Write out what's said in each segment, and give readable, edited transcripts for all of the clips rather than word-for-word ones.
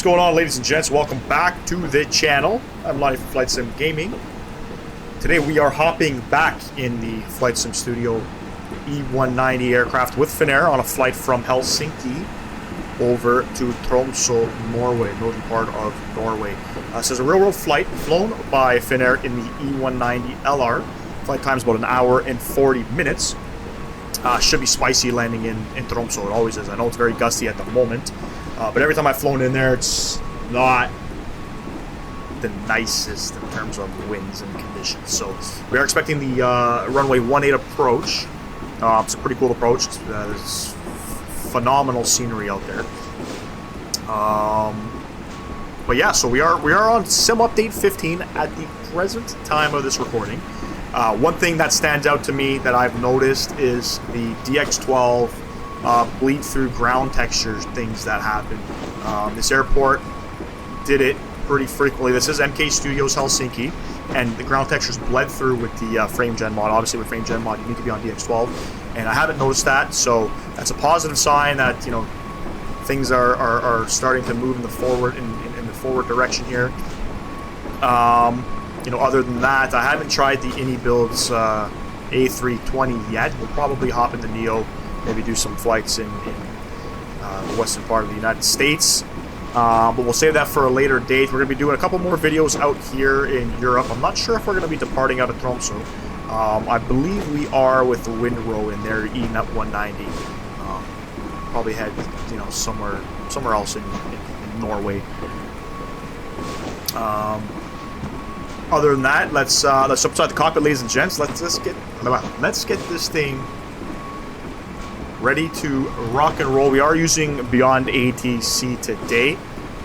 going on, ladies and gents? Welcome back to the channel. I'm live for FlightSim Gaming. Today we are hopping back in the FlightSim studio, E190 aircraft with Finnair on a flight from Helsinki over to Tromso, Norway, northern part of Norway. This is a real-world flight flown by Finnair in the E190 LR. Flight time's about an hour and 40 minutes. Should be spicy landing in Tromso. It always is. I know it's very gusty at the moment. But every time I've flown in there, it's not the nicest in terms of winds and conditions. So we are expecting the runway 18 approach. It's a pretty cool approach. There's phenomenal scenery out there. But yeah, so we are on Sim Update 15 at the present time of this recording. One thing that stands out to me that I've noticed is the DX12 bleed through ground textures things that happen. This airport did it pretty frequently. This is MK Studios Helsinki, and the ground textures bled through with the frame gen mod. Obviously with frame gen mod you need to be on DX12, and I haven't noticed that, so that's a positive sign that, you know, things are starting to move in the forward direction here. You know, other than that, I haven't tried the AnyBuilds A320 yet. We'll probably hop into Neo, maybe do some flights in the western part of the United States. But we'll save that for a later date. We're going to be doing a couple more videos out here in Europe. I'm not sure if we're going to be departing out of Tromso. I believe we are with the Windrow in there, E190. Probably head, you know, somewhere else in Norway. Other than that, let's jump inside the cockpit, ladies and gents. Let's get this thing ready to rock and roll. We are using BeyondATC today.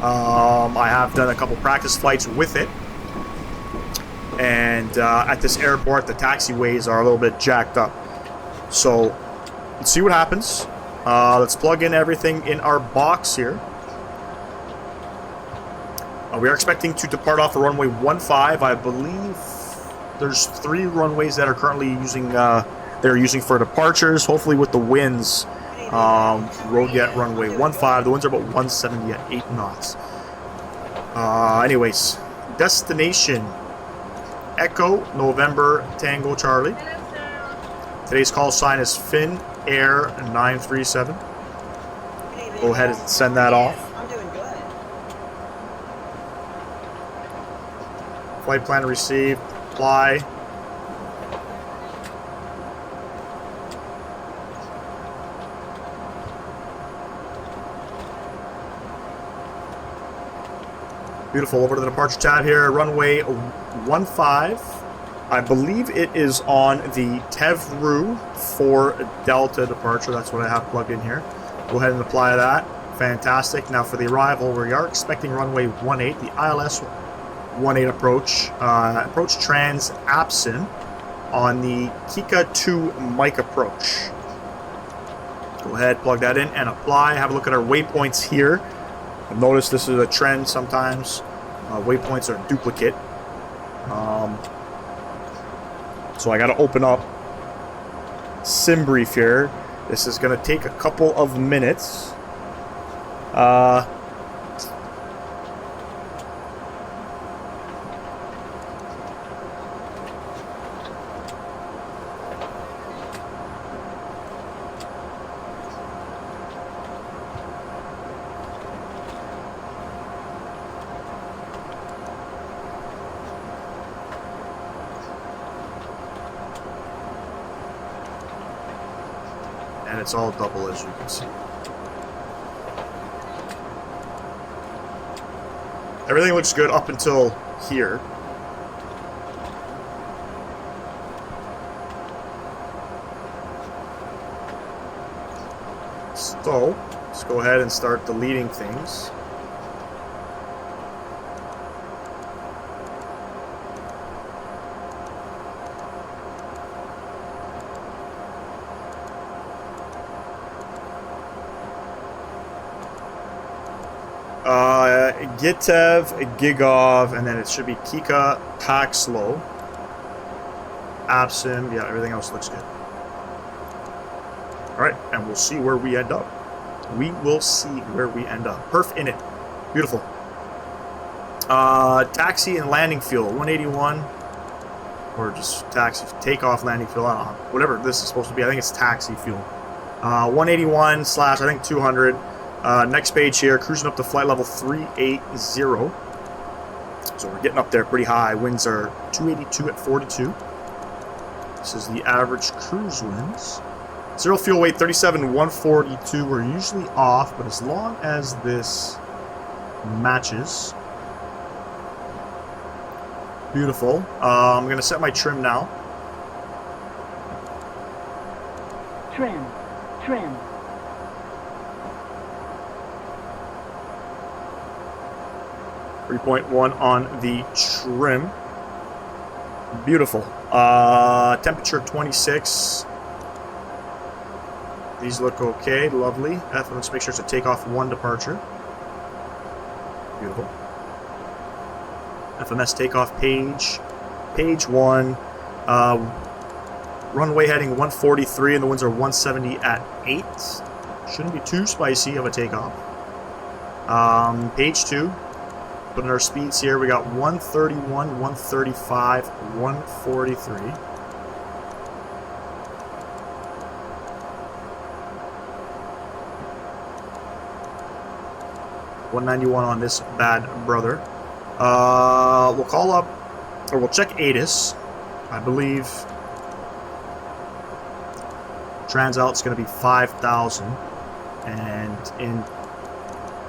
I have done a couple practice flights with it, and at this airport the taxiways are a little bit jacked up, so let's see what happens. Let's plug in everything in our box here. We are expecting to depart off of runway 15. I believe there's 3 runways that are currently using for departures. Hopefully with the winds, we'll get runway 15. The winds are about 170 at 8 knots. Anyways, destination Echo November Tango Charlie. Today's call sign is Finnair 937. Go ahead and send that off. Flight plan received. Apply. Beautiful. Over to the departure tab here. Runway 15. I believe it is on the Tevru for Delta departure. That's what I have plugged in here. Go ahead and apply that. Fantastic. Now for the arrival, we are expecting runway 18, the ILS 18 approach. Approach trans Apsin on the Kika 2 mic approach. Go ahead, plug that in and apply. Have a look at our waypoints here. I've noticed this is a trend sometimes. Waypoints are duplicate. So I got to open up SimBrief here. This is going to take a couple of minutes. And it's all double, as you can see. Everything looks good up until here. So, let's go ahead and start deleting things. Gitev, Gigov, and then it should be Kika, Paxlow, Absim. Yeah, everything else looks good. Alright, and we'll see where we end up. We will see where we end up. Perf in it. Beautiful. Taxi and landing fuel, 181. Or just taxi, takeoff, landing fuel, I don't know. Whatever this is supposed to be. I think it's taxi fuel. 181 / I think 200. Next page here, cruising up to flight level 380. So we're getting up there pretty high. Winds are 282 at 42. This is the average cruise winds. Zero fuel weight, 37,142. We're usually off, but as long as this matches. Beautiful. I'm going to set my trim now. Trim. 3.1 on the trim. Beautiful. Temperature 26. These look okay. Lovely. Let's make sure it's a takeoff 1 departure. Beautiful. FMS takeoff page 1. Runway heading 143 and the winds are 170 at 8. Shouldn't be too spicy of a takeoff. Page 2. Putting our speeds here, we got 131, 135, 143. $191 on this bad brother. We'll call up, or we'll check ATIS. I believe Transalt's going to be 5,000, and in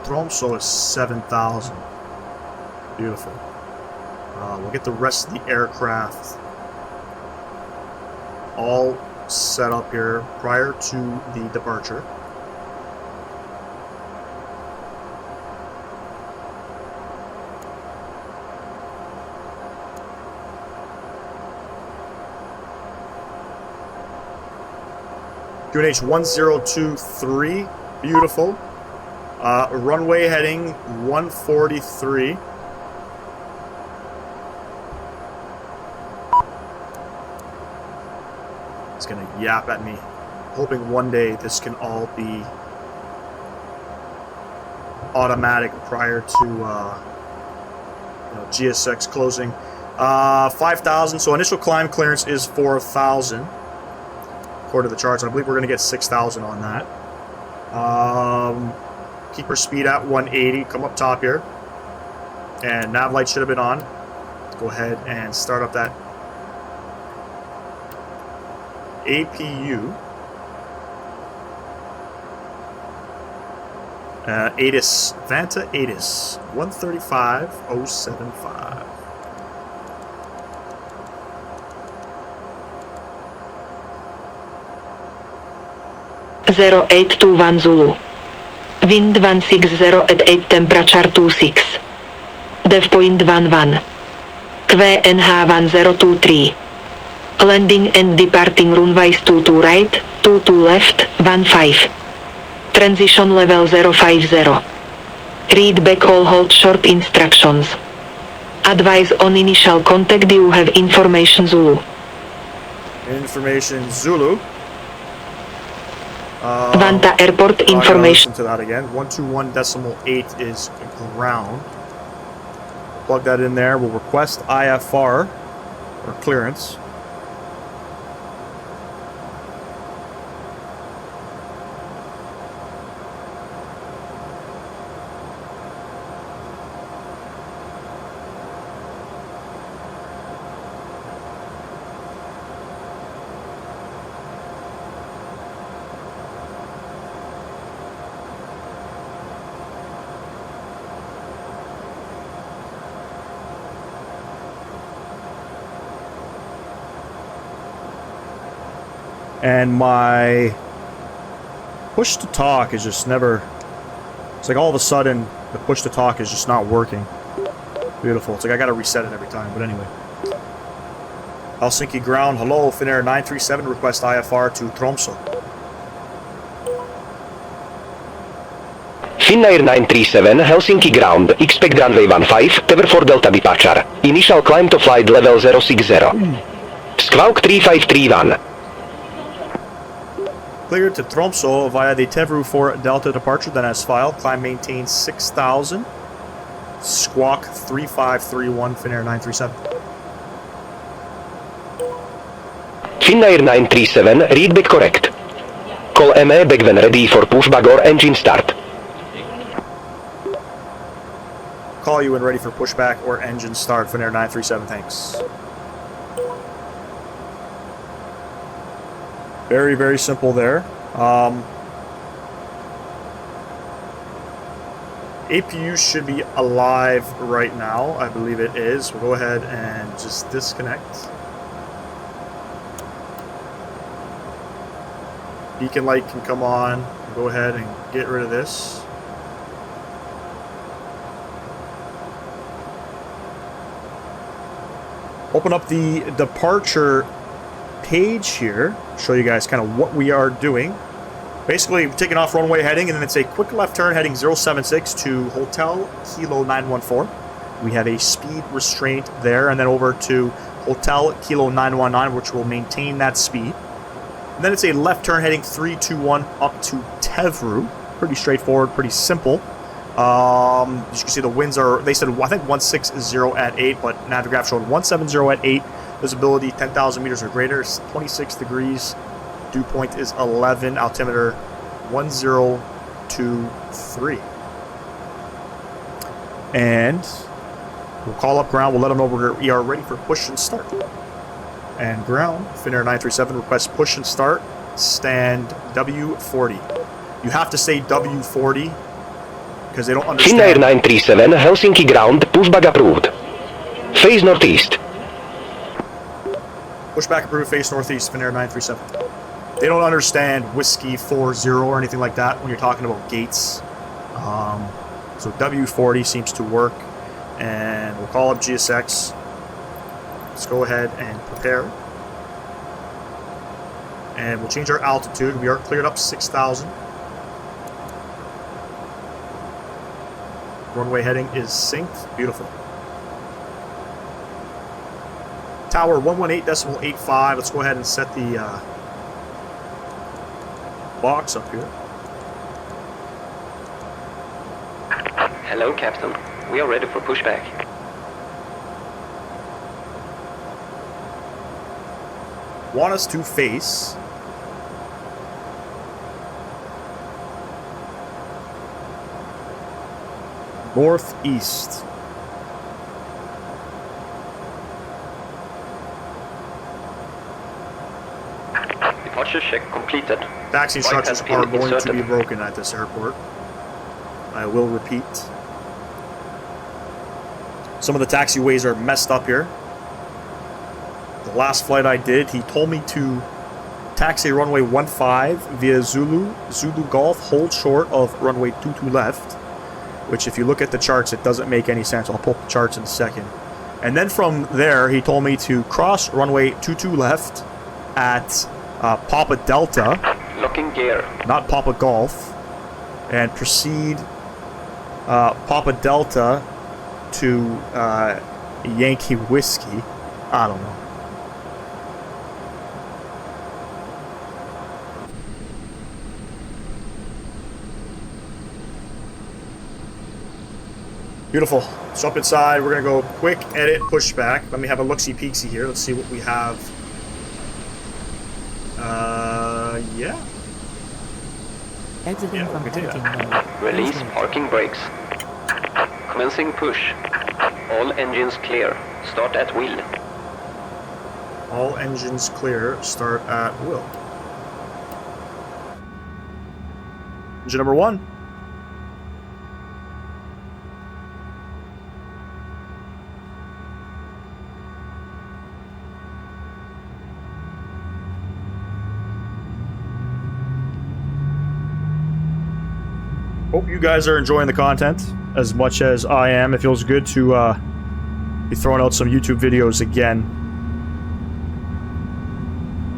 Tromso is 7,000. Beautiful. We'll get the rest of the aircraft all set up here prior to the departure. QNH 1023, beautiful. Runway heading 143. It's gonna yap at me. Hoping one day this can all be automatic prior to GSX closing. 5,000. So initial climb clearance is 4,000. According to the charts, I believe we're going to get 6,000 on that. Keep our speed at 180. Come up top here. And nav light should have been on. Go ahead and start up that APU. ATIS, Vantaa ATIS, 135.075. Zero 821 Zulu. Wind 160 at 8, temperature 26. Dev point 11. QNH 1023. Landing and departing runways 22 right, 22 left, 15. Transition level 050. Read back all hold short instructions. Advise on initial contact, you have information Zulu. Information Zulu. Vantaa Airport information. Listen to that again. 121.8 is ground. Plug that in there. We'll request IFR or clearance. And my push to talk is just never... It's like all of a sudden, the push to talk is just not working. Beautiful. It's like I gotta reset it every time, but anyway. Helsinki ground, hello, Finnair 937, request IFR to Tromso. Finnair 937, Helsinki ground, expect runway 15, cover for Delta departure. Initial climb to flight level 060. Squawk 3531. Cleared to Tromso via the Tevru for Delta departure, then as filed. Climb maintains 6,000. Squawk 3531 Finnair 937. Finnair 937, readback correct. Call MA back when ready for pushback or engine start. Call you when ready for pushback or engine start, Finnair 937, thanks. Very, very simple there. APU should be alive right now. I believe it is. We'll go ahead and just disconnect. Beacon light can come on. Go ahead and get rid of this. Open up the departure page here. Show you guys kind of what we are doing. Basically, we're taking off runway heading, and then it's a quick left turn heading 076 to Hotel Kilo 914. We have a speed restraint there, and then over to Hotel Kilo 919, which will maintain that speed. And then it's a left turn heading 321 up to Tevru. Pretty straightforward, pretty simple. As you can see, the winds are, they said, I think 160 at 8, but Navigraph showed 170 at 8. Visibility 10,000 meters or greater, 26 degrees. Dew point is 11, altimeter 1023. And we'll call up ground, we'll let them know we are ready for push and start. And ground, Finnair 937 requests push and start, stand W40. You have to say W40 because they don't understand. Finnair 937, Helsinki ground, pushback approved. Face northeast. Pushback approved, face northeast, Finnair 937. They don't understand Whiskey 40 or anything like that when you're talking about gates. So W40 seems to work. And we'll call up GSX. Let's go ahead and prepare. And we'll change our altitude. We are cleared up 6,000. Runway heading is synced. Beautiful. Tower 118.85. Let's go ahead and set the box up here. Hello, Captain. We are ready for pushback. Want us to face northeast. Departure check completed. Taxi instructions are going to be broken at this airport. I will repeat. Some of the taxiways are messed up here. The last flight I did, he told me to taxi runway 15 via Zulu Golf, hold short of runway 22 left, which if you look at the charts, it doesn't make any sense. I'll pull up the charts in a second. And then from there, he told me to cross runway 22 left at Papa Delta. Locking gear. Not Papa Golf. And proceed Papa Delta to Yankee Whiskey. I don't know. Beautiful. Let's jump inside. We're going to go quick edit pushback. Let me have a look-see-peeksy here. Let's see what we have. Yeah. Exiting from editing mode. Release parking brakes. Commencing push. All engines clear. Start at wheel. All engines clear. Start at wheel. Engine number 1. Hope you guys are enjoying the content as much as I am. It feels good to be throwing out some YouTube videos again.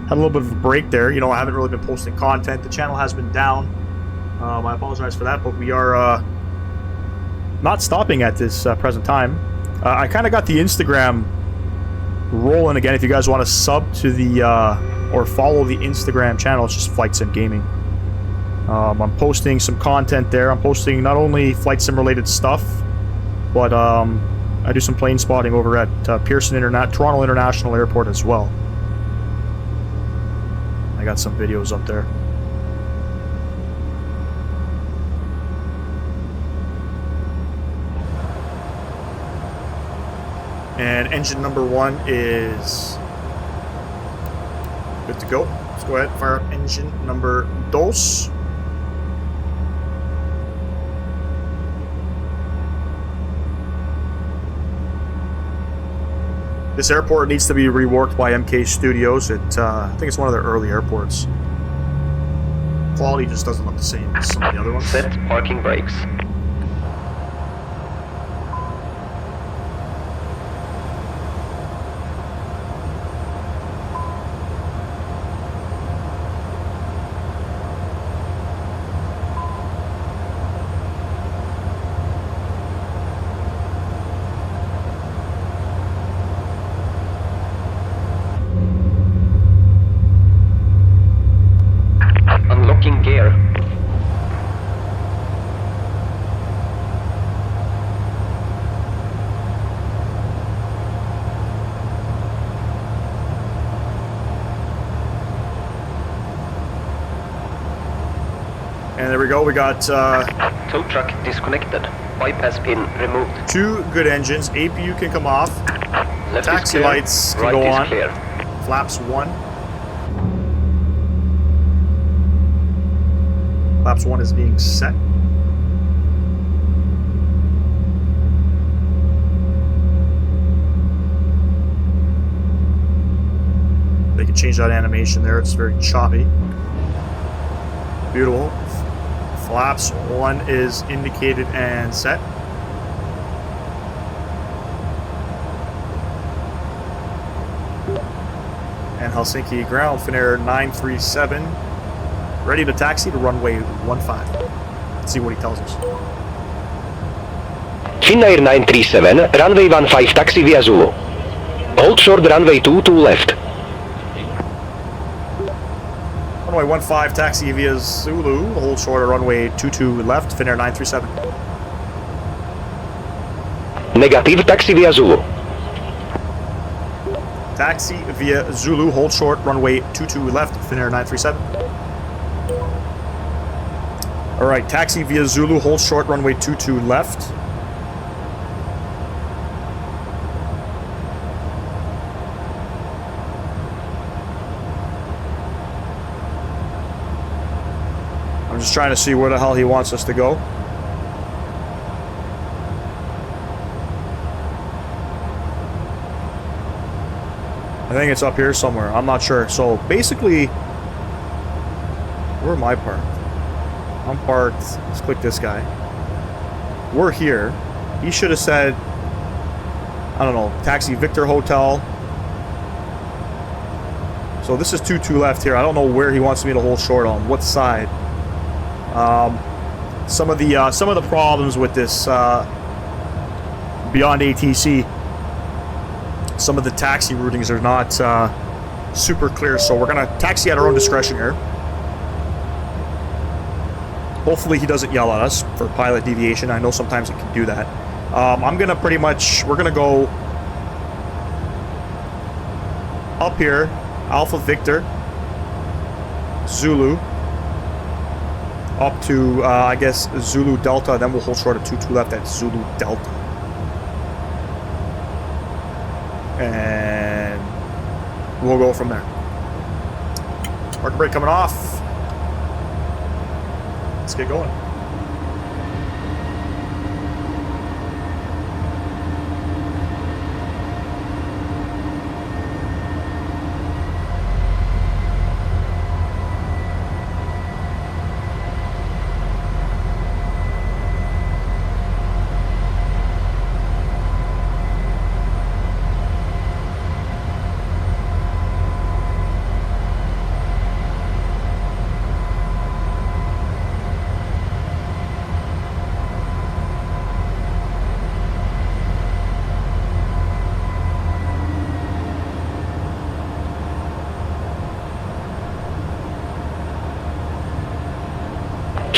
Had a little bit of a break there. You know, I haven't really been posting content. The channel has been down. I apologize for that, but we are not stopping at this present time. I kind of got the Instagram rolling again. If you guys want to sub to the or follow the Instagram channel, it's just FlightSim Gaming. I'm posting some content there. I'm posting not only flight sim related stuff, but I do some plane spotting over at Toronto International Airport as well. I got some videos up there. And engine number 1 is good to go. Let's go ahead and fire up engine number 2. This airport needs to be reworked by MK Studios. I think it's one of their early airports. Quality just doesn't look the same as some of the other ones. Set parking brakes. Unlocking gear. And there we go, we got Tow truck disconnected. Bypass pin removed. 2 good engines. APU can come off. Left Taxi is clear. lights can Right go is on. clear. Flaps 1. Flaps 1 is being set. They can change that animation there, it's very choppy. Beautiful. Flaps 1 is indicated and set. And Helsinki ground, Finnair 937, ready to taxi to runway 15. Let's see what he tells us. Finnair 937, runway 15 taxi via Zulu. Hold short runway 22 left. Runway 15 taxi via Zulu, hold short at runway 22 left, Finnair 937. Negative, taxi via Zulu. Taxi via Zulu, hold short, runway 22 left, Finnair 937. Alright, taxi via Zulu, hold short, runway 22 left. I'm just trying to see where the hell he wants us to go. I think it's up here somewhere. I'm not sure. So basically, where am I parked? I'm parked. Let's click this guy. We're here. He should have said, I don't know, taxi Victor Hotel. So this is 22 left here. I don't know where he wants me to hold short on. What side? Some of the problems with this BeyondATC. Some of the taxi routings are not super clear, so we're gonna taxi at our own discretion here. Hopefully he doesn't yell at us for pilot deviation. I know sometimes it can do that. I'm gonna we're gonna go up here, Alpha Victor, Zulu, up to I guess Zulu Delta, then we'll hold short at 22 left at Zulu Delta. And we'll go from there. Parking brake coming off. Let's get going.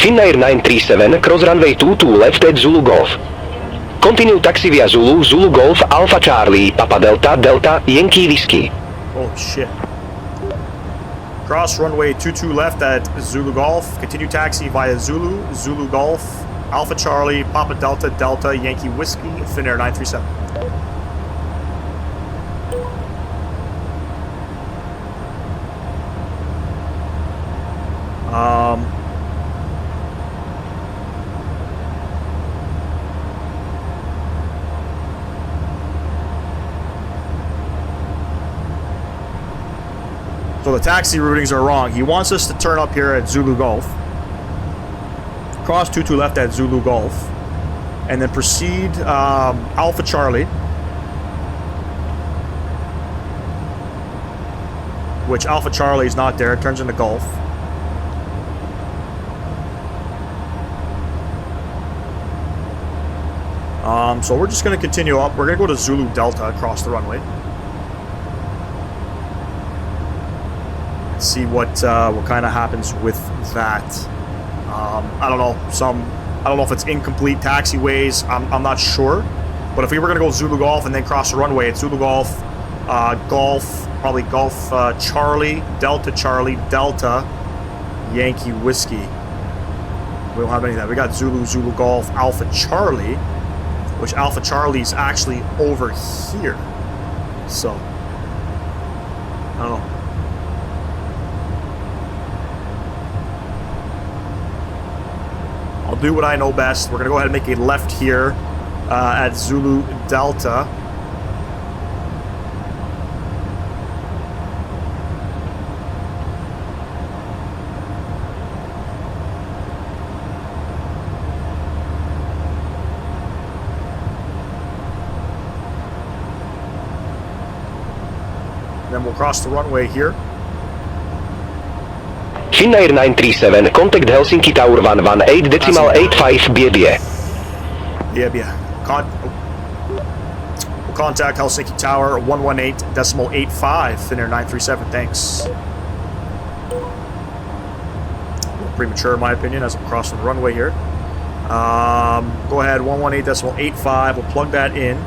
Finnair 937, cross runway 22 left at Zulu Golf. Continue taxi via Zulu, Zulu Golf, Alpha Charlie, Papa Delta, Delta, Yankee Whiskey. Oh shit. Cross runway 22 left at Zulu Golf. Continue taxi via Zulu, Zulu Golf, Alpha Charlie, Papa Delta, Delta, Yankee Whiskey, Finnair 937. So the taxi routings are wrong. He wants us to turn up here at Zulu Golf, cross 22 left at Zulu Golf, and then proceed Alpha Charlie, which Alpha Charlie is not there. It turns into Golf. So we're just going to continue up. We're going to go to Zulu Delta across the runway. See what kind of happens with that. I don't know. I don't know if it's incomplete taxiways. I'm not sure. But if we were going to go Zulu Golf and then cross the runway, it's Zulu Golf, Golf, probably Golf Charlie, Delta, Yankee Whiskey. We don't have any of that. We got Zulu, Zulu Golf, Alpha Charlie, which Alpha Charlie is actually over here. So, I don't know. I'll do what I know best. We're going to go ahead and make a left here at Zulu Delta. Then we'll cross the runway here. Finnair 937, contact Helsinki Tower 118.85 BB. Yeah. We'll contact Helsinki Tower 118.85, Finnair 937, thanks. A little premature in my opinion as I'm crossing the runway here. Go ahead, 118.85, we'll plug that in.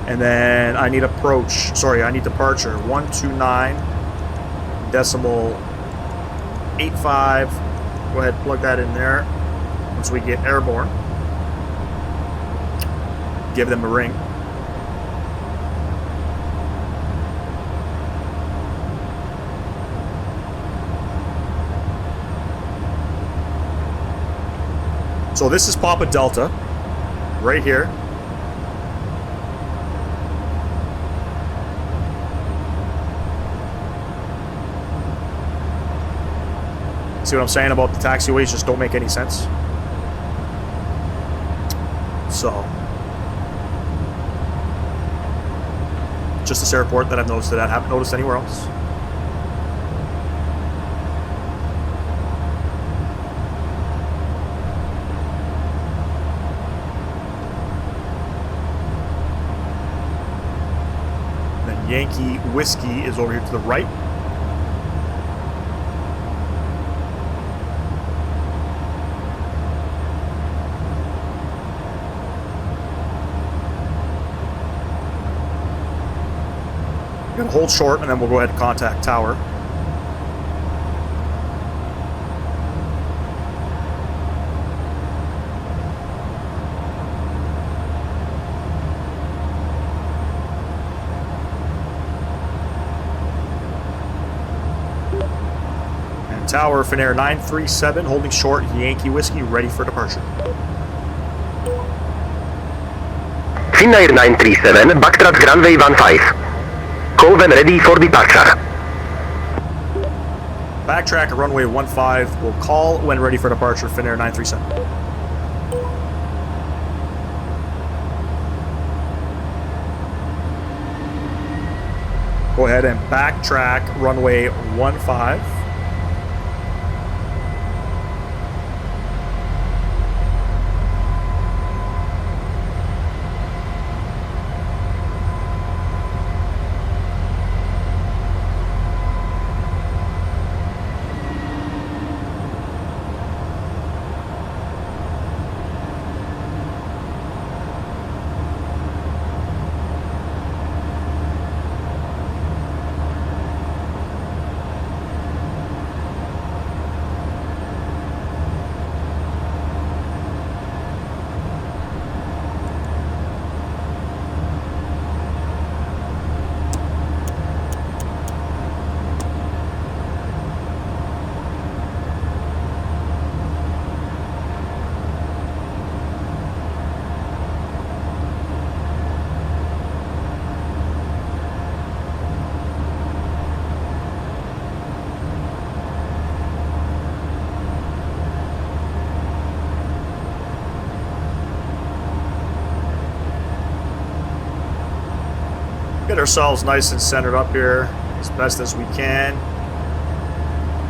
And then I need approach, sorry, I need departure, 129.85. Go ahead, plug that in there. Once we get airborne, give them a ring. So this is Papa Delta, right here. See what I'm saying about the taxiways just don't make any sense. So, just this airport that I've noticed that I haven't noticed anywhere else. Then Yankee Whiskey is over here to the right. Gonna hold short and then we'll go ahead and contact tower. And tower Finnair 937 holding short, Yankee Whiskey ready for departure. Finnair 937, backtrack runway 15. Call when ready for departure. Backtrack at runway 15. We'll call when ready for departure, Finnair 937. Go ahead and backtrack runway 15. Get ourselves nice and centered up here as best as we can.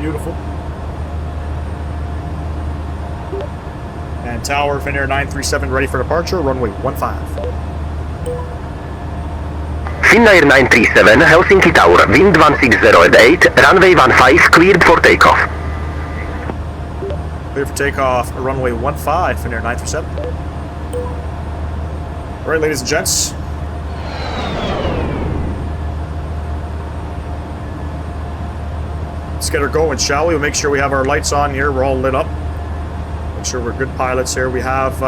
Beautiful. And tower, Finnair 937 ready for departure, runway 15. Finnair 937, Helsinki Tower, wind 160 at 8, runway 15 cleared for takeoff. Clear for takeoff, runway 15, Finnair 937. Alright, ladies and gents. Let's get her going, shall we? We'll make sure we have our lights on here, we're all lit up. Make sure we're good pilots here. We have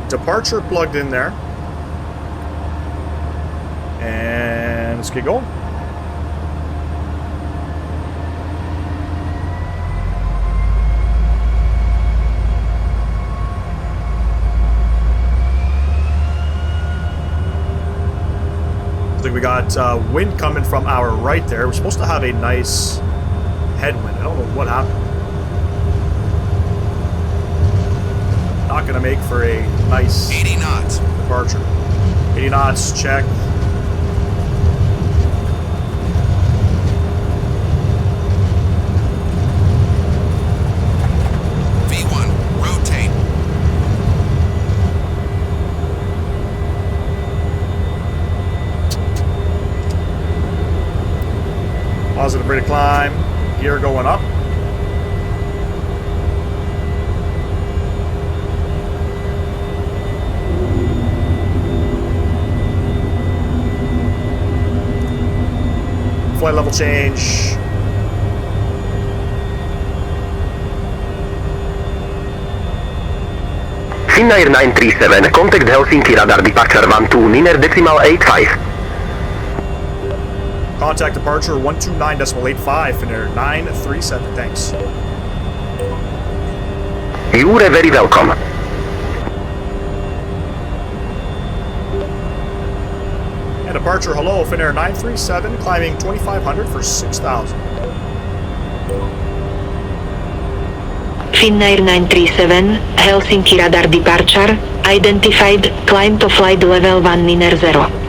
departure plugged in there. And let's get going. I think we got wind coming from our right there. We're supposed to have a nice headwind. I don't know what happened. Not going to make for a nice 80 knots. Departure. 80 knots, check. V1, rotate. Positive rate of climb. Gear going up. Flight level change. Finnair 937, contact Helsinki radar departure 12, niner decimal 85. Contact departure 129.85, Finnair 937, thanks. You are very welcome. And departure, hello, Finnair 937, climbing 2500 for 6,000. Finnair 937, Helsinki radar departure, identified, climb to flight level 190.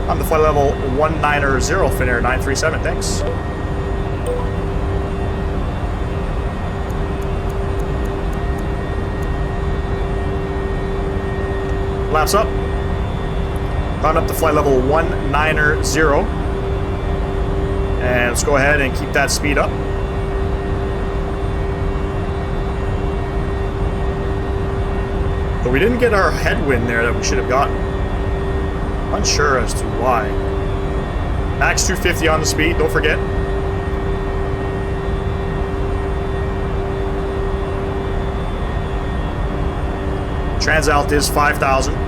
I'm the flight level 190, Finnair 937, thanks. Flaps up. Climb up to flight level 190. And let's go ahead and keep that speed up. But we didn't get our headwind there that we should have gotten. Unsure as to why. Max 250 on the speed, don't forget. Transalt is 5,000. Go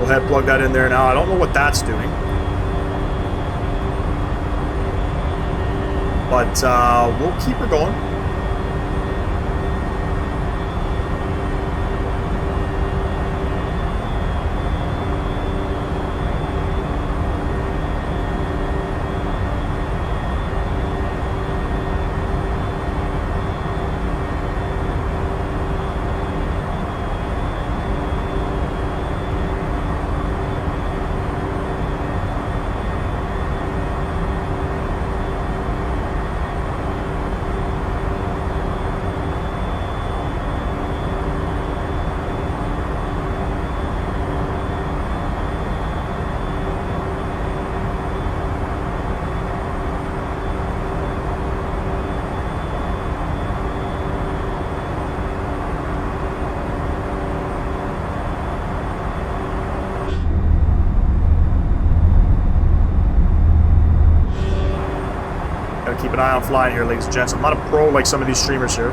ahead, plug that in there now. I don't know what that's doing. But we'll keep her going. Keep an eye on flying here, ladies and gents. I'm not a pro like some of these streamers here.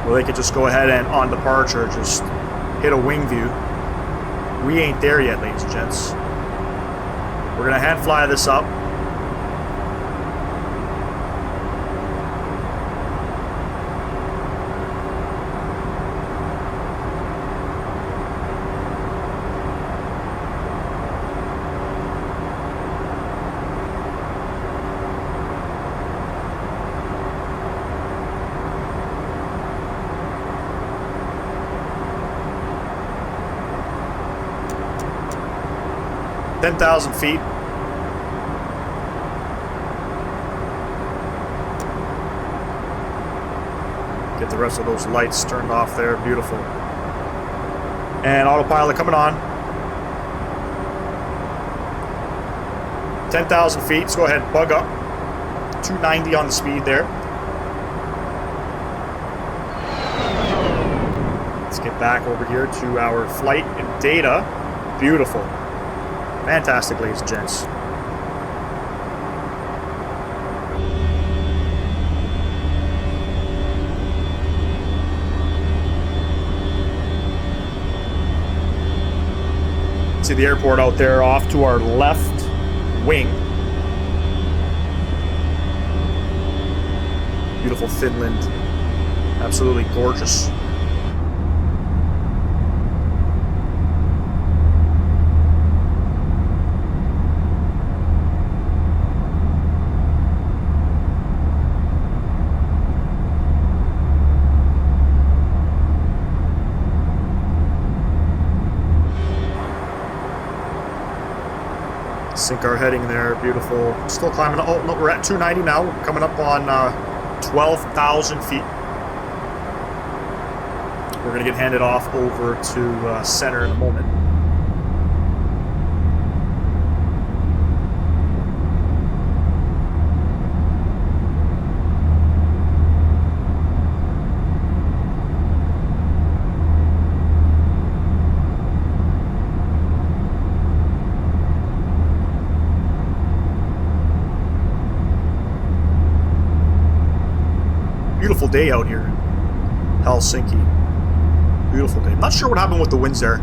Well, they could just go ahead and on departure, just hit a wing view. We ain't there yet, ladies and gents. We're gonna hand fly this up. 10,000 feet. Get the rest of those lights turned off there. Beautiful. And autopilot coming on. 10,000 feet. Let's go ahead and bug up. 290 on the speed there. Let's get back over here to our flight and data. Beautiful. Fantastic, ladies and gents. See the airport out there off to our left wing. Beautiful Finland. Absolutely gorgeous. Sink our heading there, beautiful. Still climbing. Oh no, we're at 290 now. We're coming up on 12,000 feet. We're gonna get handed off over to center in a moment. Beautiful day out here in Helsinki. Beautiful day. I'm not sure what happened with the winds there.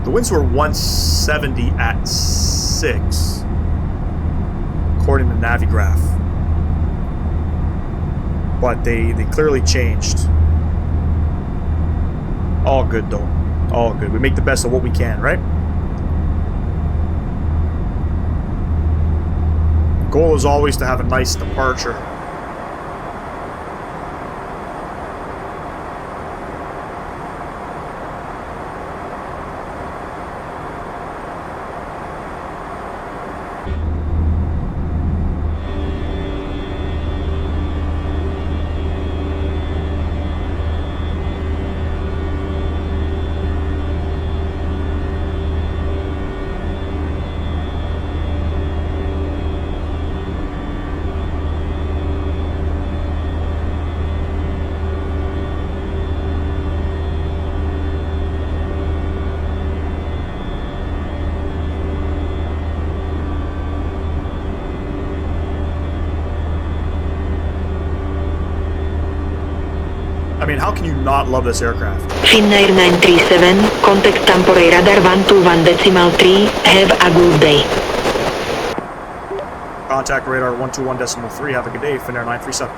The winds were 170 at 6, according to Navigraph. But they clearly changed. All good though. All good. We make the best of what we can, right? The goal is always to have a nice departure. I mean, how can you not love this aircraft? Finnair 937, contact temporary radar 121.3, have a good day. Contact radar 121.3, have a good day, Finnair 937.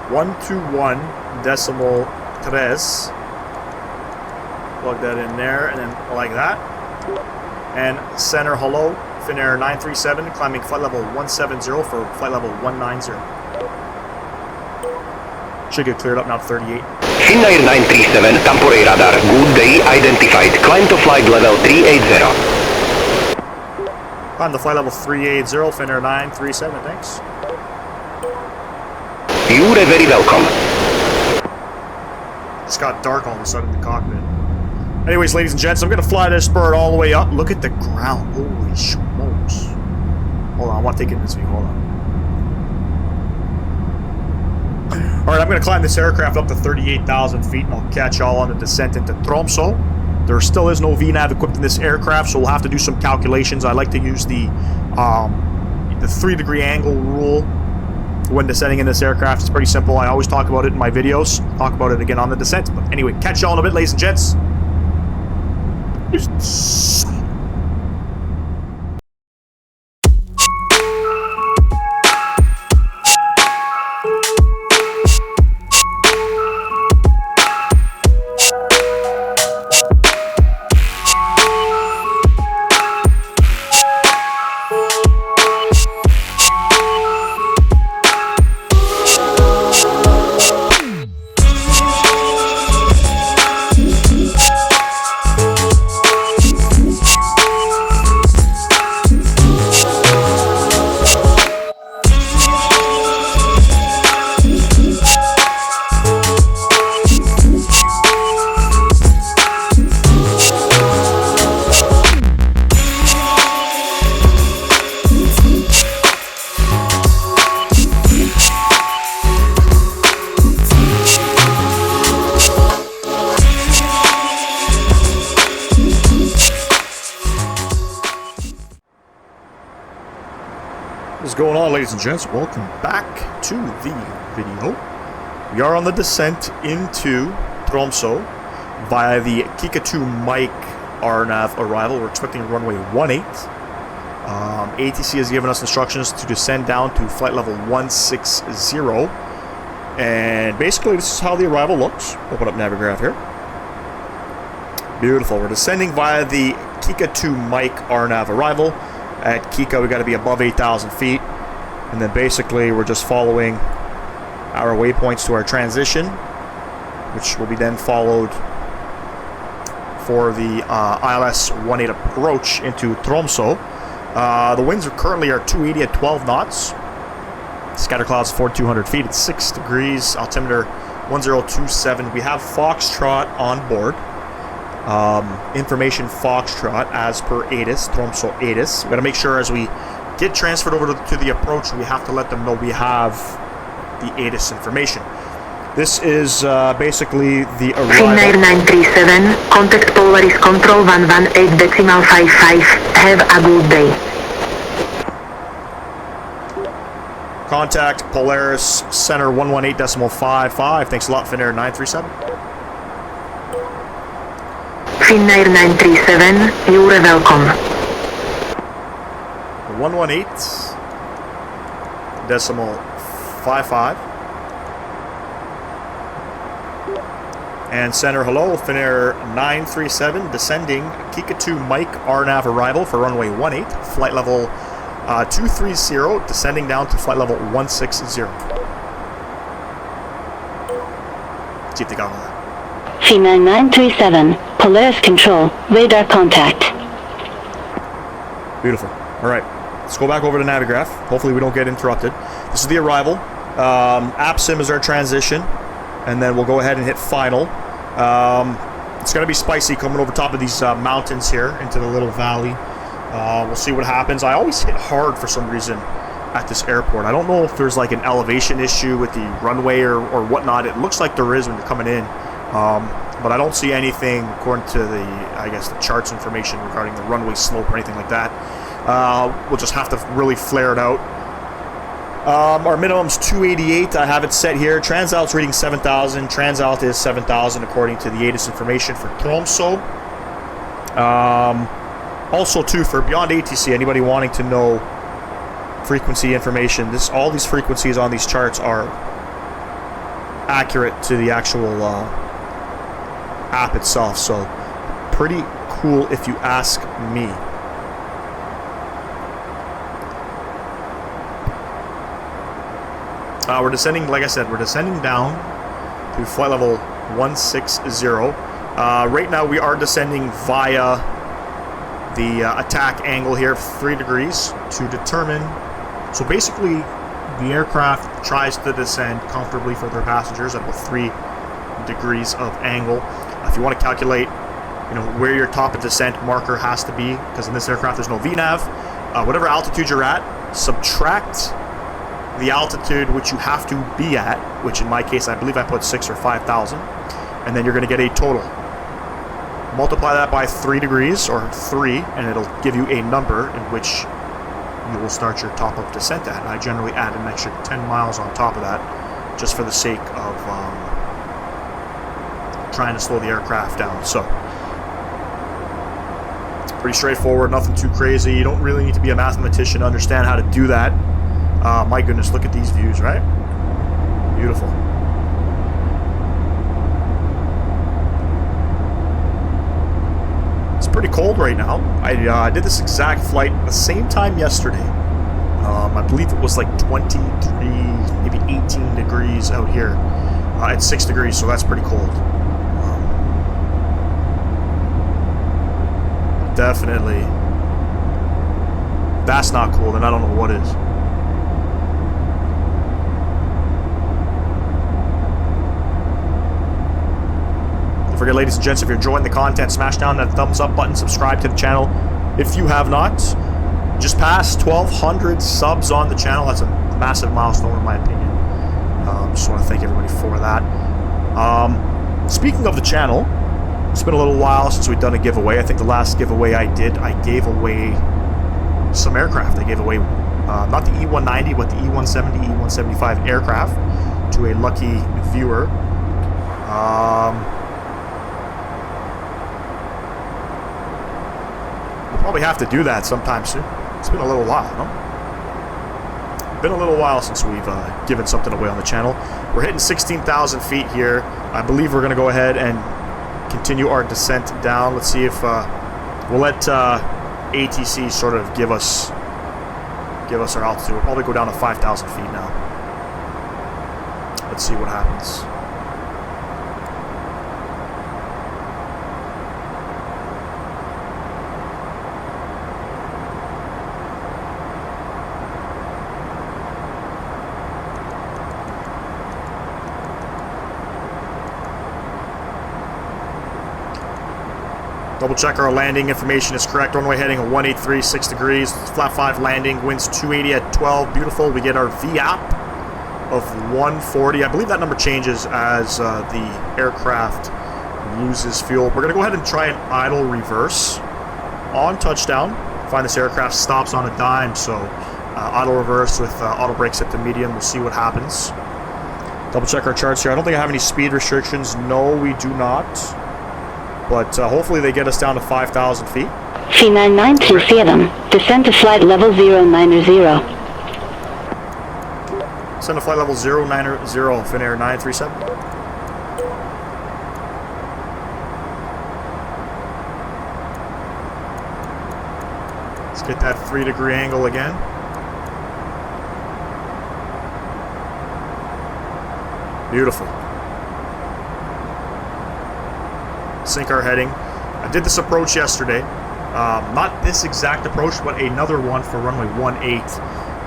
121.3. Plug that in there, and then like that. And center hello, Finnair 937, climbing flight level 170 for flight level 190. Should get cleared up now to 38. Finnair 937, temporary radar, good day, identified, climb to flight level 380. Climb to flight level 380, Finnair 937, thanks. You're very welcome. Just got dark all of a sudden in the cockpit. Anyways, ladies and gents, I'm going to fly this bird all the way up. Look at the ground. Holy smokes. Hold on, I want to take in this view. Hold on. Alright, I'm going to climb this aircraft up to 38,000 feet and I'll catch y'all on the descent into Tromso. There still is no VNAV equipped in this aircraft, so we'll have to do some calculations. I like to use the 3-degree angle rule when descending in this aircraft. It's pretty simple. I always talk about it in my videos. Talk about it again on the descent. But anyway, catch y'all in a bit, ladies and gents. What's going on, ladies and gents? Welcome back to the video. We are on the descent into Tromso via the Kikatu Mike RNAV arrival. We're expecting runway 18. ATC has given us instructions to descend down to flight level 160. And basically, this is how the arrival looks. Open up Navigraph here. Beautiful. We're descending via the Kikatu Mike RNAV arrival. At Kika, we got to be above 8,000 feet. And then basically, we're just following our waypoints to our transition, which will be then followed for the ILS-18 approach into Tromso. The winds are currently 280 at 12 knots. Scatter clouds 4,200 feet at 6 degrees. Altimeter 1027. We have Foxtrot on board. Information Foxtrot as per ATIS, Tromso ATIS. We got to make sure as we get transferred over to the approach, we have to let them know we have the ATIS information. This is basically the arrival. Finnair 937, contact Polaris Control 118.55. Have a good day. Contact Polaris Center 118.55. Thanks a lot, Finnair 937. Finnair 937, you're welcome. 118.55. And center, hello, Finnair 937, descending Kikatu Mike RNAV arrival for runway 18, flight level 230, descending down to flight level 160. See if they got all that. Finnair 937, Polaris Control, radar contact. Beautiful. All right, let's go back over to Navigraph. Hopefully we don't get interrupted. This is the arrival. AppSim is our transition, and then we'll go ahead and hit final. It's going to be spicy coming over top of these mountains here into the little valley. We'll see what happens. I always hit hard for some reason at this airport. I don't know if there's like an elevation issue with the runway or whatnot. It looks like there is when you're coming in. But I don't see anything according to the, I guess, the charts information regarding the runway slope or anything like that. We'll just have to really flare it out. Our minimum's 288. I have it set here. Transalt's reading 7,000. Transalt is 7,000 according to the ATIS information for Tromso. Also, too, for BeyondATC, anybody wanting to know frequency information, all these frequencies on these charts are accurate to the actual app itself, so pretty cool if you ask me. We're descending, like I said, we're descending down to flight level 160. Right now we are descending via the attack angle here of 3 degrees to determine, so basically the aircraft tries to descend comfortably for their passengers at about 3 degrees of angle. If you want to calculate, where your top of descent marker has to be, because in this aircraft there's no VNAV, whatever altitude you're at, subtract the altitude which you have to be at, which in my case I believe I put 6,000 or 5,000, and then you're going to get a total. Multiply that by 3 degrees or 3, and it'll give you a number in which you will start your top of descent at. I generally add an extra 10 miles on top of that, just for the sake of trying to slow the aircraft down. So pretty straightforward, nothing too crazy. You don't really need to be a mathematician to understand how to do that. My goodness, look at these views, right? Beautiful. It's pretty cold right now. I did this exact flight at the same time yesterday. I believe it was like 23, maybe 18 degrees out here. It's 6 degrees, so that's pretty cold. Definitely. That's not cool, then I don't know what is. Don't forget, ladies and gents, if you're enjoying the content, smash down that thumbs up button, subscribe to the channel if you have not. Just passed 1,200 subs on the channel. That's a massive milestone in my opinion. Just want to thank everybody for that. Speaking of the channel, it's been a little while since we've done a giveaway. I think the last giveaway I did, I gave away some aircraft. They gave away not the E190, but the E170, E175 aircraft to a lucky viewer. We'll probably have to do that sometime soon. It's been a little while, no? Been a little while since we've given something away on the channel. We're hitting 16,000 feet here. I believe we're going to go ahead and continue our descent down. Let's see if we'll let ATC sort of give us our altitude. We'll probably go down to 5,000 feet now. Let's see what happens. Double check our landing information is correct. Runway heading at 183, 6 degrees. Flat 5 landing. Winds 280 at 12. Beautiful. We get our VAP of 140. I believe that number changes as the aircraft loses fuel. We're going to go ahead and try an idle reverse on touchdown. Find this aircraft stops on a dime, so idle reverse with auto brake set to medium. We'll see what happens. Double check our charts here. I don't think I have any speed restrictions. No, we do not. But hopefully they get us down to 5,000 feet. C997, descend to flight level 090. Descend to flight level 090, Finnair 937. Let's get that 3-degree angle again. Beautiful. Sync our heading. I did this approach yesterday. Not this exact approach, but another one for runway 18.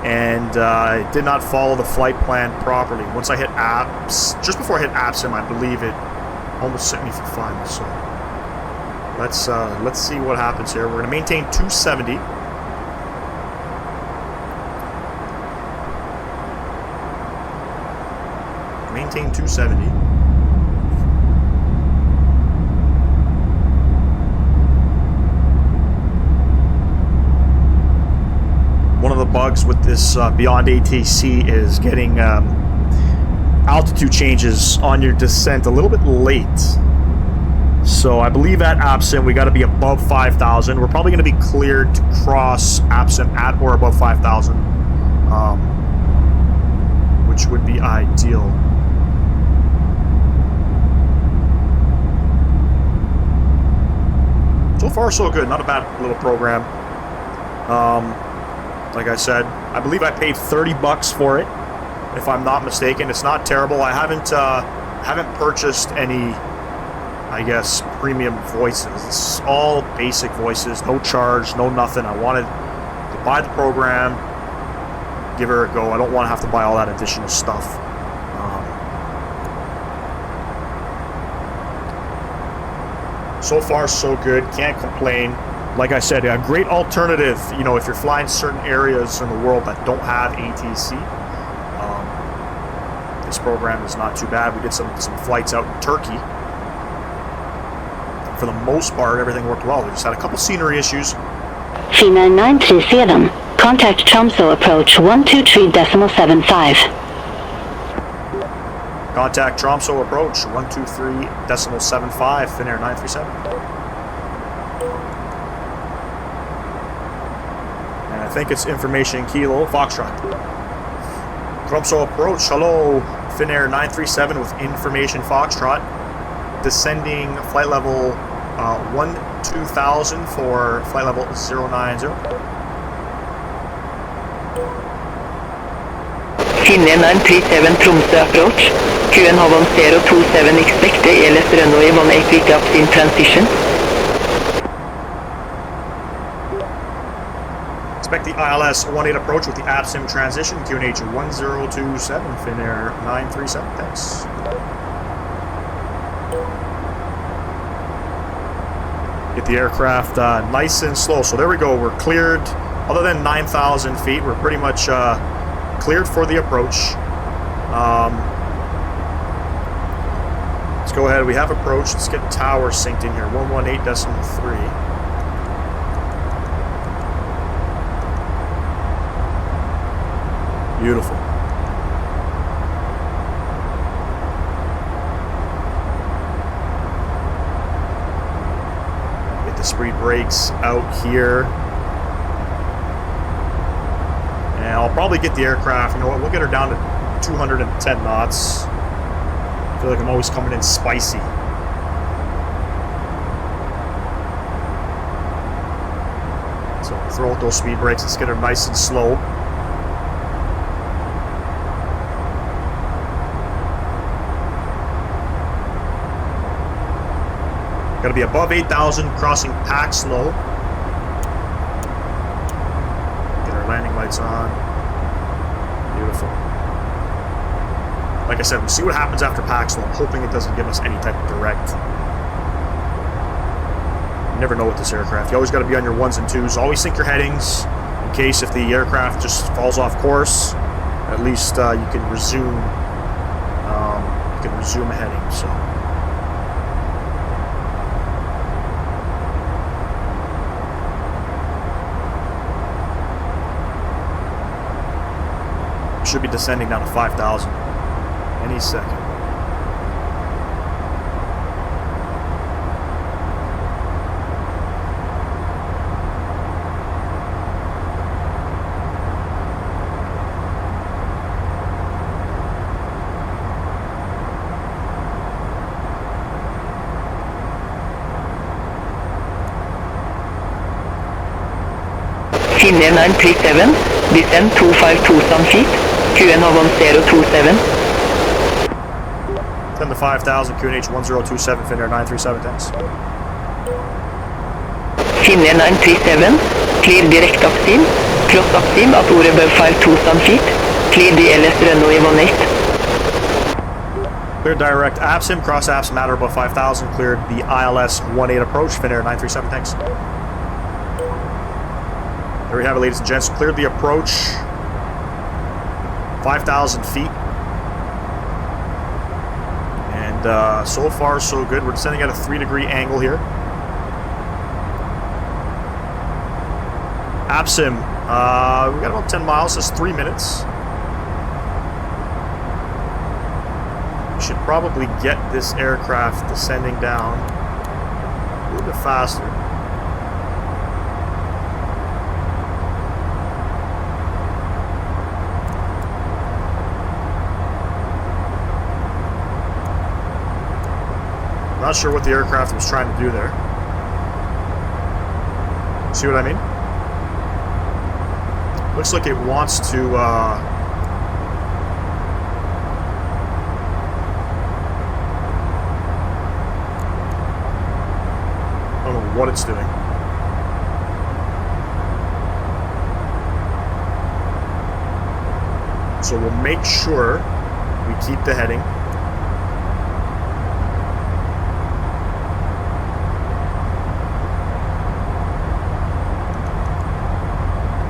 And I did not follow the flight plan properly. Once I hit apps, just before I hit APSIM, I believe it almost sent me for final. So let's see what happens here. We're going to maintain 270. Maintain 270. One of the bugs with this BeyondATC is getting altitude changes on your descent a little bit late. So I believe at APSIM we got to be above 5,000. We're probably going to be cleared to cross APSIM at or above 5,000, which would be ideal. So far, so good. Not a bad little program. Like I said, I believe I paid $30 for it, if I'm not mistaken. It's not terrible. I haven't purchased any, I guess, premium voices. It's all basic voices, no charge, no nothing. I wanted to buy the program, give her a go. I don't want to have to buy all that additional stuff. So far, so good. Can't complain. Like I said, a great alternative, you know, if you're flying certain areas in the world that don't have ATC. This program is not too bad. We did some flights out in Turkey. For the most part, everything worked well. We just had a couple scenery issues. C997, contact Tromso approach 123.75. Contact Tromso approach 123.75, Finnair 937. I think it's information kilo, Foxtrot. Tromso approach, hello, Finnair 937 with information Foxtrot. Descending flight level 12,000 for flight level 090. Finnair 937 Tromsø approach. QNH 1027 expect the ELS runway 18 pick up in transition. Expect the ILS 18 approach with the APSIM transition, QNH 1027, Finnair 937, thanks. Get the aircraft nice and slow. So there we go, we're cleared. Other than 9,000 feet, we're pretty much cleared for the approach. Let's go ahead, we have approach. Let's get tower synced in here, 118.3. Beautiful. Get the speed brakes out here. And I'll probably get the aircraft, you know what, we'll get her down to 210 knots. I feel like I'm always coming in spicy. So throw out those speed brakes, let's get her nice and slow. Gotta be above 8,000, crossing pack slow. Get our landing lights on. Beautiful. Like I said, we'll see what happens after pack slow. I'm hoping it doesn't give us any type of direct. You never know with this aircraft. You always gotta be on your ones and twos. Always sync your headings in case if the aircraft just falls off course. At least you can resume. A heading. So. Should be descending down to 5,000 any second. Finnair 937, descend 252 feet. QN of 1027. 10 to 5,000, QNH 1027, Finnair 937, thanks. Finnair 937, clear direct upstream, cross upstream at or above 5,000 feet, clear the LS runway 18. Cleared direct APSIM, cross APSIM at or above 5,000, cleared the ILS 18 approach, Finnair 937, thanks. There we have it, ladies and gents, cleared the approach. 5,000 feet. And so far, so good. We're descending at a 3-degree angle here. APSIM, we got about 10 miles. That's 3 minutes. We should probably get this aircraft descending down a little bit faster. Not sure what the aircraft was trying to do there. See what I mean? Looks like it wants to I don't know what it's doing. So we'll make sure we keep the heading.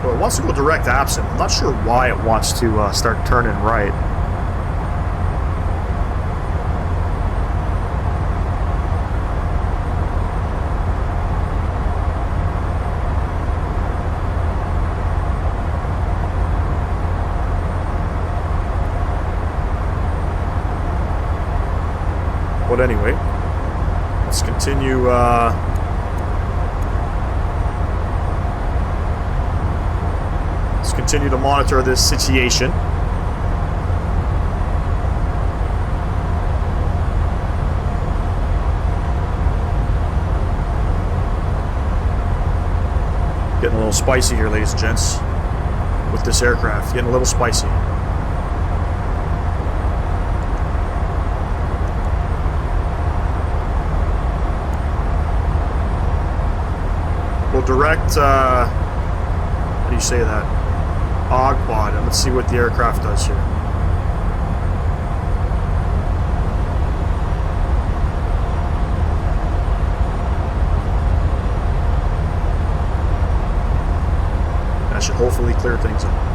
It wants to go direct APSIM. I'm not sure why it wants to start turning right. But anyway, let's continue. Continue to monitor this situation. Getting a little spicy here, ladies and gents, with this aircraft. Getting a little spicy. We'll direct, how do you say that? Ogpod, and let's see what the aircraft does here. That should hopefully clear things up.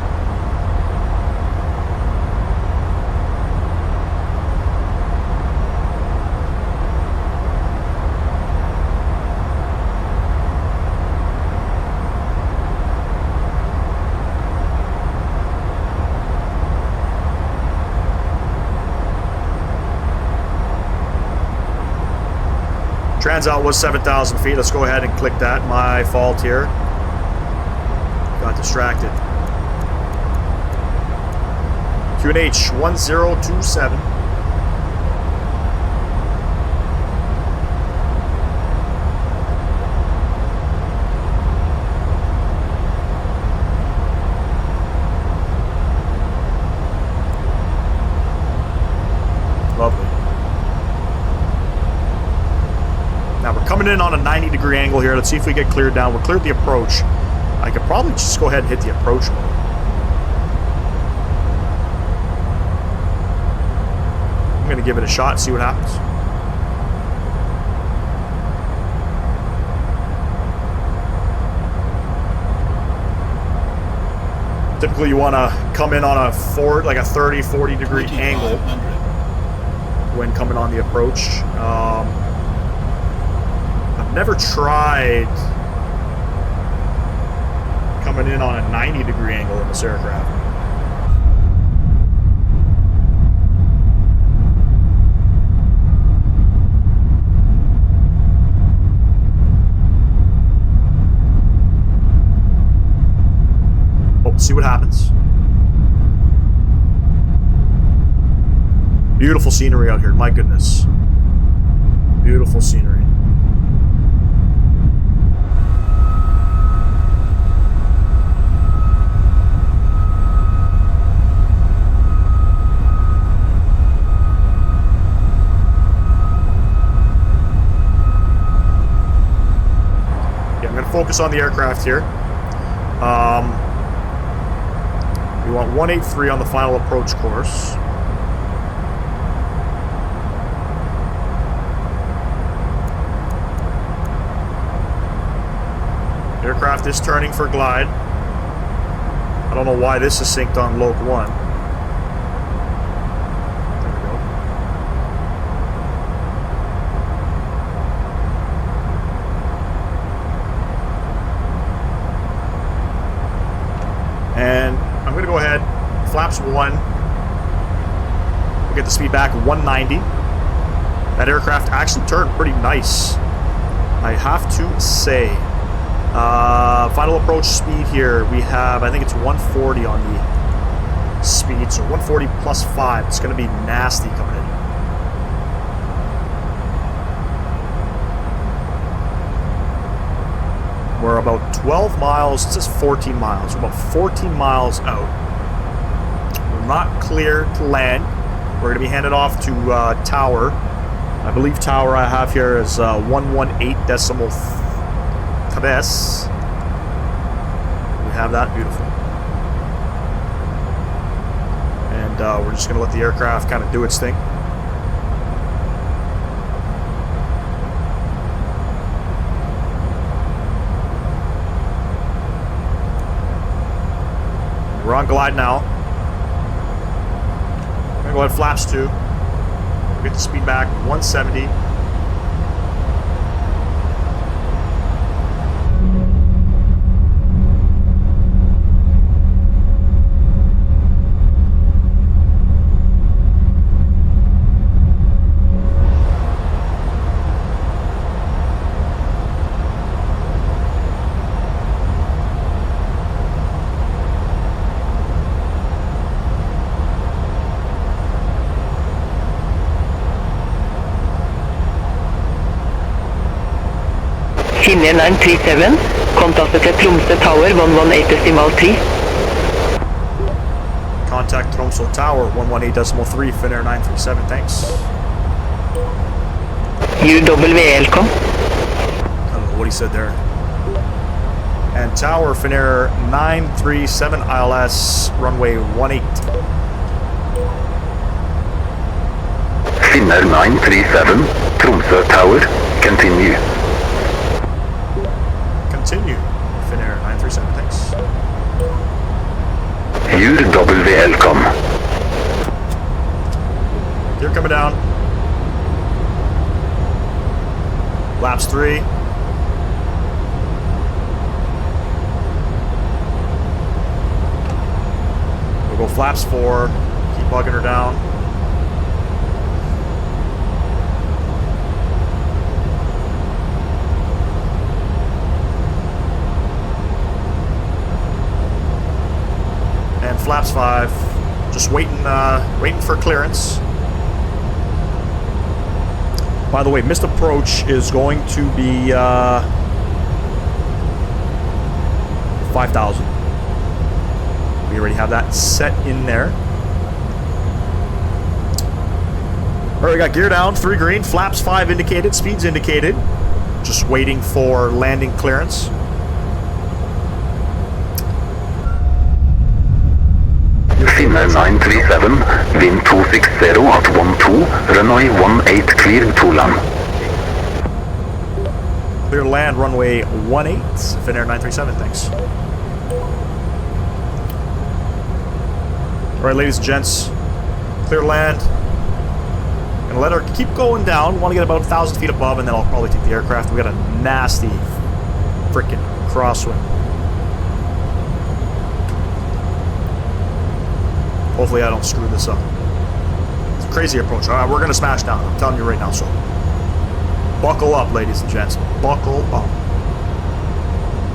Transalt was 7,000 feet. Let's go ahead and click that. My fault here. Got distracted. QNH 1027. Lovely. Now we're coming in on a 90-degree angle here. Let's see if we get cleared down. We're cleared the approach. I could probably just go ahead and hit the approach mode. I'm going to give it a shot and see what happens. Typically you want to come in on a 30-40 degree angle when coming on the approach. I've never tried coming in on a 90-degree angle in this aircraft. Oh, see what happens. Beautiful scenery out here, my goodness. Beautiful scenery. Focus on the aircraft here. We want 183 on the final approach course. The aircraft is turning for glide. I don't know why this is synced on Loke 1. And I'm going to go ahead, flaps 1, we'll get the speed back, 190. That aircraft actually turned pretty nice, I have to say. Final approach speed here, we have, I think it's 140 on the speed, so 140 plus 5, it's going to be nasty coming in. We're about 12 miles, it says 14 miles. We're about 14 miles out. We're not clear to land. We're going to be handed off to Tower. I believe Tower I have here is 118.3. We have that, beautiful. And we're just going to let the aircraft kind of do its thing. We're on glide now. I'm gonna go ahead, flaps 2. We'll get the speed back, 170. Finnair 937, contact til Tromsø Tower 118.3. Contact Tromso Tower 118.3, Finnair 937, thanks. UWLCom. I don't know what he said there. And Tower Finnair 937 ILS, runway 18. Finnair 937, Tromsø Tower, continue. Continue, Finnair 937, thanks. UWLCom. Gear coming down. Laps 3. We'll go flaps 4. Keep bugging her down. flaps 5. Just waiting for clearance. By the way, missed approach is going to be 5,000. We already have that set in there. Alright, we got gear down, 3 green, flaps 5 indicated, speeds indicated. Just waiting for landing clearance. Finnair 937, wind 260 at 12, runway 18 cleared to land. Clear to land, runway 18, Finnair 937, thanks. Alright, ladies and gents, clear to land. Gonna let her keep going down. Want to get about 1,000 feet above, and then I'll probably take the aircraft. We got a nasty freaking crosswind. Hopefully I don't screw this up. It's a crazy approach. Alright, we're gonna smash down. I'm telling you right now, so buckle up, ladies and gents. Buckle up.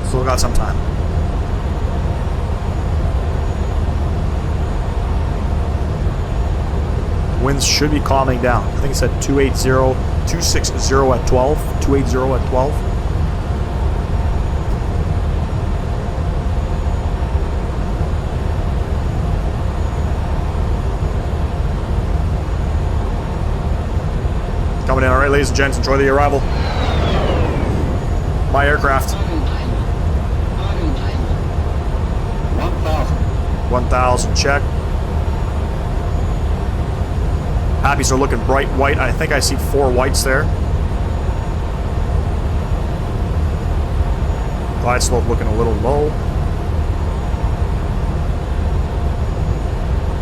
Still got some time. Winds should be calming down. I think it said 260 at 12. 280 at 12. Coming in. All right, ladies and gents, enjoy the arrival. My aircraft. 1,000, check. Happies are looking bright white. I think I see 4 whites there. Glide slope looking a little low.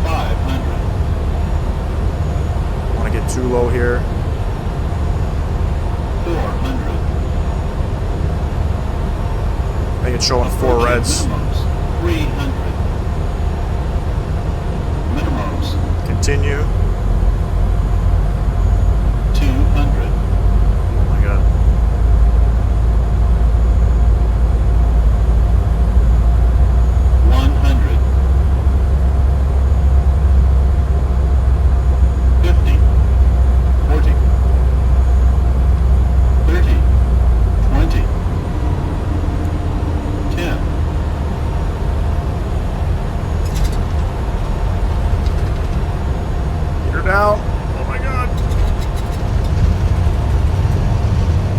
500. Want to get too low here. 400. I think it's showing 4 reds. Minimums. 300. Minimums. Continue. 200. Oh my god. 100. 50. 40. 30. 20. 10. Get her down. Oh my god.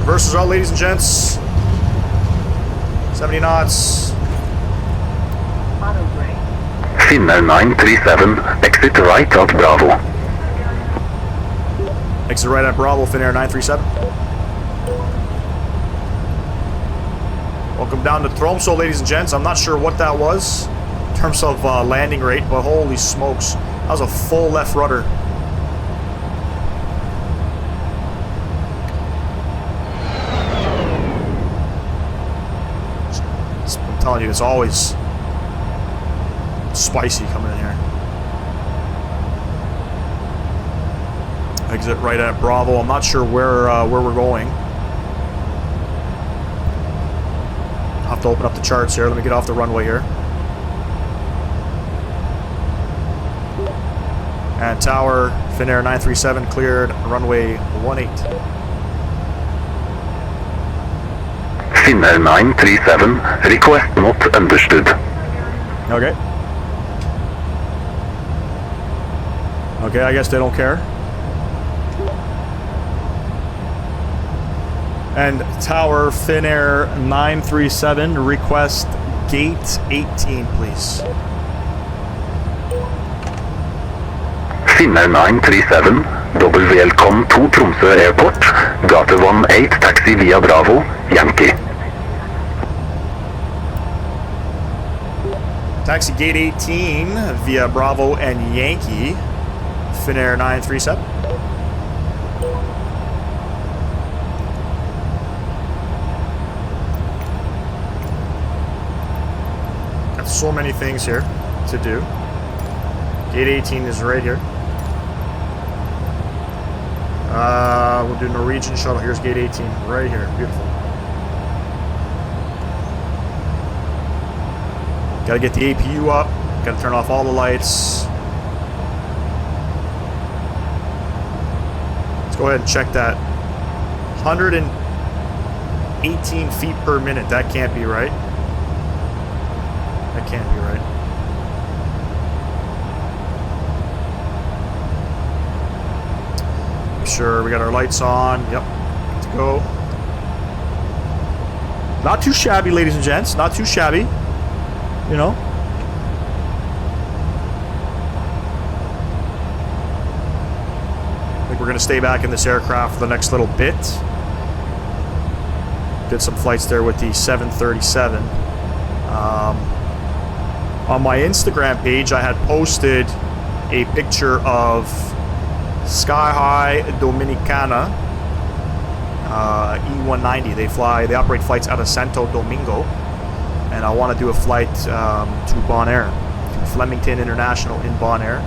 Reverses out, ladies and gents. 70 knots. Finnair 937, exit right at Bravo. Exit right at Bravo, Finnair 937. Welcome down to Tromso, ladies and gents. I'm not sure what that was in terms of landing rate, but holy smokes. That was a full left rudder. I'm telling you, it's always spicy coming in here. Exit right at Bravo. I'm not sure where we're going. I'll have to open up the charts here. Let me get off the runway here. And tower, Finnair 937 cleared, runway 18. Finnair 937, request not understood. Okay. Okay, I guess they don't care. And tower, Finnair 937, request gate 18, please. Finnair 937, double welcome to Tromsø Airport, gate 18 taxi via Bravo, Yankee. Taxi gate 18 via Bravo and Yankee, Finnair 937. Got so many things here to do. Gate 18 is right here. We'll do Norwegian shuttle. Here's gate 18, right here. Beautiful. Got to get the APU up. Gotta turn off all the lights. Let's go ahead and check that. 118 feet per minute. That can't be right. That can't be right. Make sure we got our lights on. Yep. Good to go. Not too shabby, ladies and gents. Not too shabby. You know. I think we're going to stay back in this aircraft for the next little bit. Did some flights there with the 737. On my Instagram page, I had posted a picture of Sky High Dominicana E190. They operate flights out of Santo Domingo, and I want to do a flight to Bonaire, to Flemington International in Bonaire.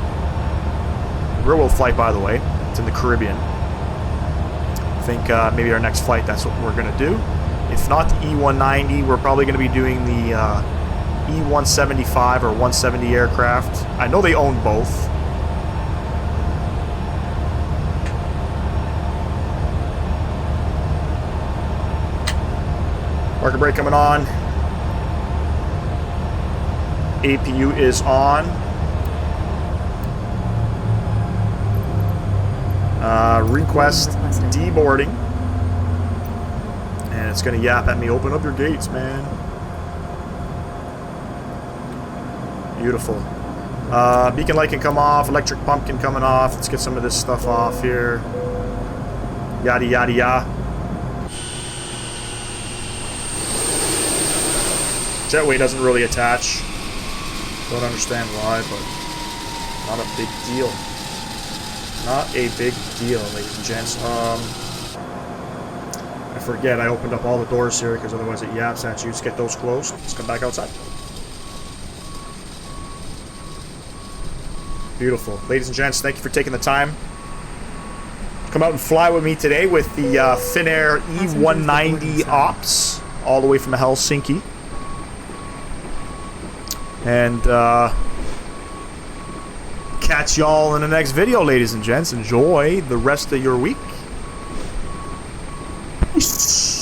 Real world flight, by the way. It's in the Caribbean. I think maybe our next flight, that's what we're gonna do. If not the E190, we're probably gonna be doing the E175 or 170 aircraft. I know they own both. Market brake coming on. APU is on. Request deboarding. And it's going to yap at me, open up your gates, man. Beautiful. Beacon light can come off, electric pump can come off. Let's get some of this stuff off here. Yada, yada, yada. Jetway doesn't really attach. Don't understand why, but not a big deal. Not a big deal, ladies and gents. I forget I opened up all the doors here because otherwise it yaps at you. Let's get those closed. Let's come back outside. Beautiful. Ladies and gents, thank you for taking the time. Come out and fly with me today with the Finnair E190 OPS, all the way from Helsinki. And catch y'all in the next video, ladies and gents. Enjoy the rest of your week. Peace.